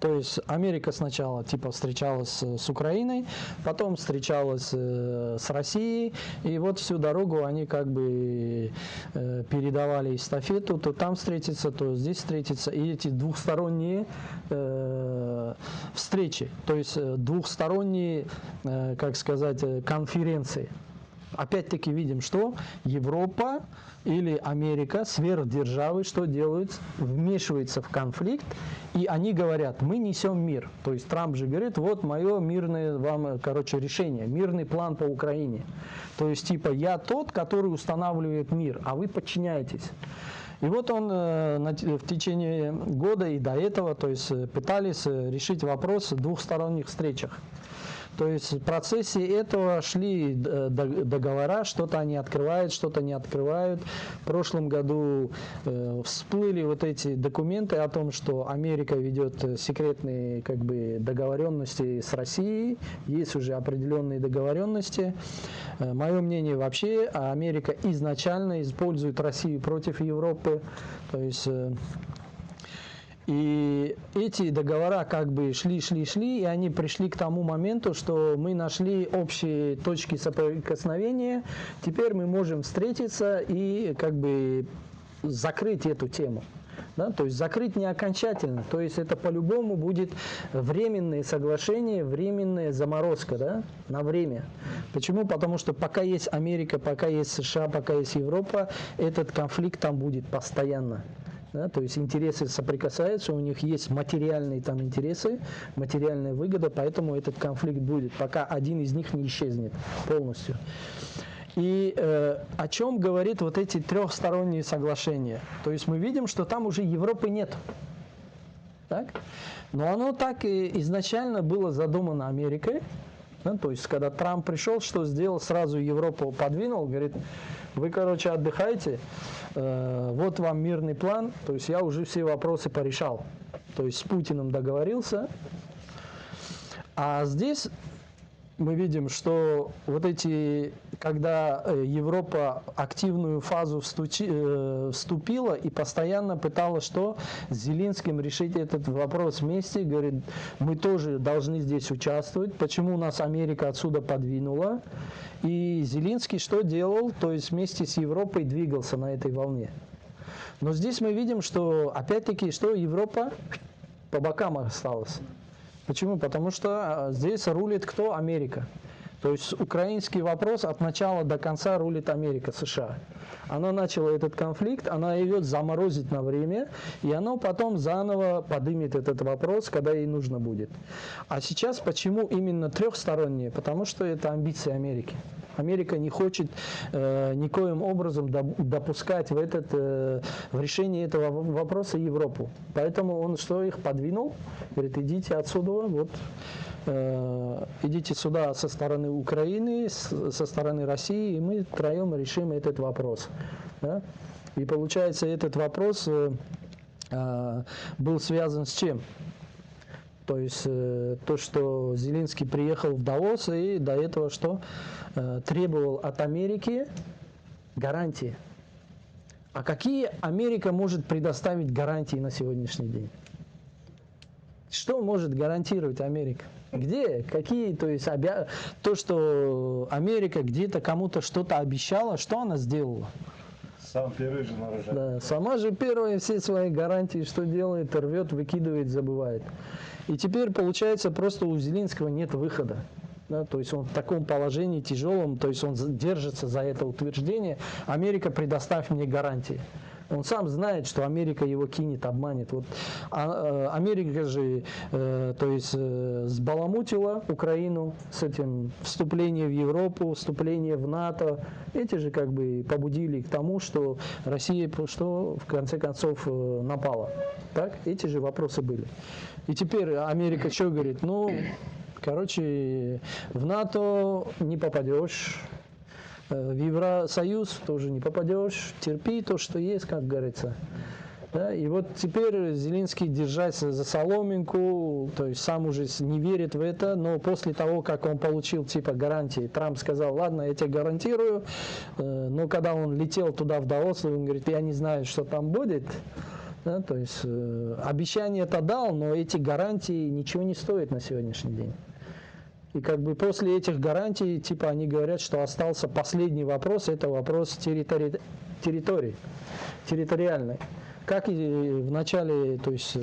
То есть Америка сначала типа встречалась с Украиной, потом встречалась с Россией, и вот всю дорогу они как бы передавали эстафету, то там встретиться, то здесь встретиться, и эти двухсторонние встречи, то есть двухсторонние, как сказать, конференции. Опять-таки видим, что Европа или Америка, сверхдержавы, что делают? Вмешиваются в конфликт, и они говорят, мы несем мир. То есть Трамп же говорит, вот мое мирное вам, решение, мирный план по Украине. То есть типа я тот, который устанавливает мир, а вы подчиняетесь. И вот он в течение года и до этого, то есть пытались решить вопрос в двухсторонних встречах. То есть в процессе этого шли договора, что-то они открывают, что-то не открывают. В прошлом году всплыли вот эти документы о том, что Америка ведет секретные как бы договоренности с Россией, есть уже определенные договоренности. Мое мнение вообще, Америка изначально использует Россию против Европы, то есть... И эти договора как бы шли, и они пришли к тому моменту, что мы нашли общие точки соприкосновения, теперь мы можем встретиться и как бы закрыть эту тему. Да? То есть закрыть не окончательно, то есть это по-любому будет временное соглашение, временная заморозка, да? На время. Почему? Потому что пока есть Америка, пока есть США, пока есть Европа, этот конфликт там будет постоянно. Да, то есть интересы соприкасаются, у них есть материальные там интересы, материальная выгода, поэтому этот конфликт будет, пока один из них не исчезнет полностью. И о чем говорит вот эти трехсторонние соглашения? То есть мы видим, что там уже Европы нет. Так? Но оно так и изначально было задумано Америкой. Да? То есть когда Трамп пришел, что сделал, сразу Европу подвинул, говорит, вы, отдыхайте, вот вам мирный план, то есть я уже все вопросы порешал. То есть с Путиным договорился. А здесь мы видим, что вот эти, когда Европа активную фазу вступила и постоянно пыталась что? С Зеленским решить этот вопрос вместе, говорит, мы тоже должны здесь участвовать, почему нас Америка отсюда подвинула. И Зеленский что делал? То есть вместе с Европой двигался на этой волне. Но здесь мы видим, что опять-таки, что Европа по бокам осталась. Почему? Потому что здесь рулит кто? Америка. То есть украинский вопрос от начала до конца рулит Америка, США. Она начала этот конфликт, она ее заморозит на время, и она потом заново поднимет этот вопрос, когда ей нужно будет. А сейчас почему именно трехсторонние? Потому что это амбиции Америки. Америка не хочет никоим образом допускать в решение этого вопроса Европу. Поэтому он что их подвинул? Говорит, идите отсюда, вот. Идите сюда со стороны Украины, со стороны России, и мы втроем решим этот вопрос. Да? И получается, этот вопрос был связан с чем? То есть то, что Зеленский приехал в Давос и до этого что? Требовал от Америки гарантии. А какие Америка может предоставить гарантии на сегодняшний день? Что может гарантировать Америка? Где? Какие? То есть то, что Америка где-то кому-то что-то обещала, что она сделала? Сам первый же нарушает. Да, сама же первая все свои гарантии, что делает, рвет, выкидывает, забывает. И теперь получается просто у Зеленского нет выхода. Да, то есть он в таком положении тяжелом, то есть он держится за это утверждение. Америка, предоставь мне гарантии. Он сам знает, что Америка его кинет, обманет. Вот, Америка же сбаламутила Украину с этим вступлением в Европу, вступлением в НАТО. Эти же как бы побудили к тому, что Россия в конце концов напала. Так? Эти же вопросы были. И теперь Америка что говорит? В НАТО не попадешь. В Евросоюз тоже не попадешь, терпи то, что есть, как говорится. Да? И вот теперь Зеленский держится за соломинку, то есть сам уже не верит в это, но после того, как он получил типа гарантии, Трамп сказал, ладно, я тебе гарантирую, но когда он летел туда в Давос, он говорит, я не знаю, что там будет. Да? То есть обещание-то дал, но эти гарантии ничего не стоят на сегодняшний день. И как бы после этих гарантий, типа они говорят, что остался последний вопрос, это вопрос территории, территориальной. Как и в начале, то есть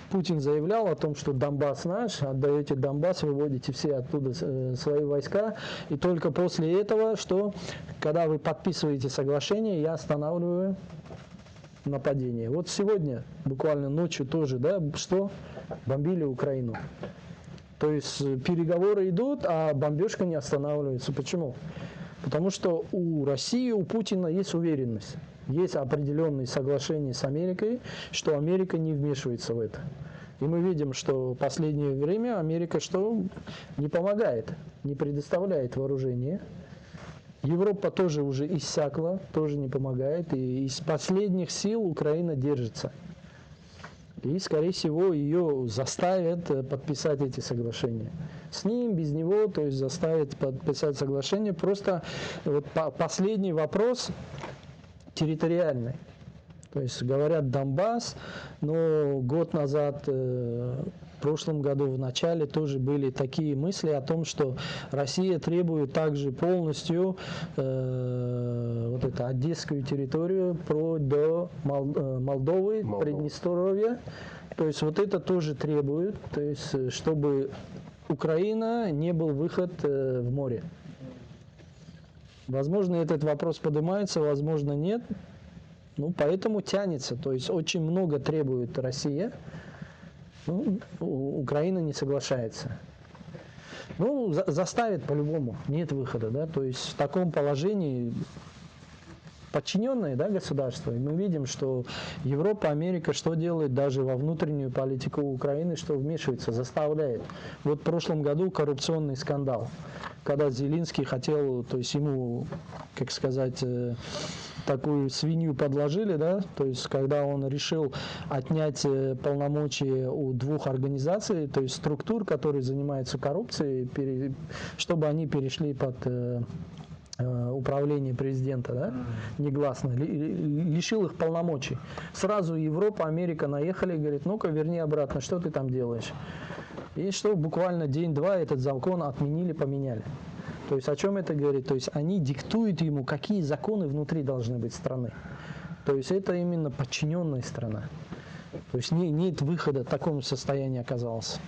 Путин заявлял о том, что Донбасс наш, отдаете Донбасс, выводите все оттуда свои войска, и только после этого, что когда вы подписываете соглашение, я останавливаю нападение. Вот сегодня, буквально ночью тоже, да, что бомбили Украину. То есть переговоры идут, а бомбежка не останавливается. Почему? Потому что у России, у Путина есть уверенность. Есть определенные соглашения с Америкой, что Америка не вмешивается в это. И мы видим, что в последнее время Америка что? Не помогает, не предоставляет вооружение. Европа тоже уже иссякла, тоже не помогает. И из последних сил Украина держится. И, скорее всего, ее заставят подписать эти соглашения. С ним, без него, то есть заставят подписать соглашение. Просто вот последний вопрос территориальный. То есть говорят Донбасс, но год назад, в прошлом году в начале тоже были такие мысли о том, что Россия требует также полностью вот эту одесскую территорию вплоть до Молдовы, Приднестровья. То есть вот это тоже требует, то есть чтобы Украина не был выход в море. Возможно, этот вопрос поднимается, возможно, нет. Ну, поэтому тянется. То есть очень много требует Россия. Ну, Украина не соглашается. Ну, заставит по-любому. Нет выхода, да. То есть в таком положении подчиненные, да, государства. И мы видим, что Европа, Америка что делает даже во внутреннюю политику Украины, что вмешивается, заставляет. Вот в прошлом году коррупционный скандал, когда Зеленский хотел, то есть ему, как сказать, такую свинью подложили, да, то есть когда он решил отнять полномочия у двух организаций, то есть структур, которые занимаются коррупцией, чтобы они перешли под управление президента, да, негласно, лишил их полномочий. Сразу Европа, Америка наехали и говорит, ну-ка верни обратно, что ты там делаешь? И что буквально день-два этот закон отменили, поменяли. То есть о чем это говорит? То есть они диктуют ему, какие законы внутри должны быть страны. То есть это именно подчиненная страна. То есть нет выхода, в таком состоянии оказался.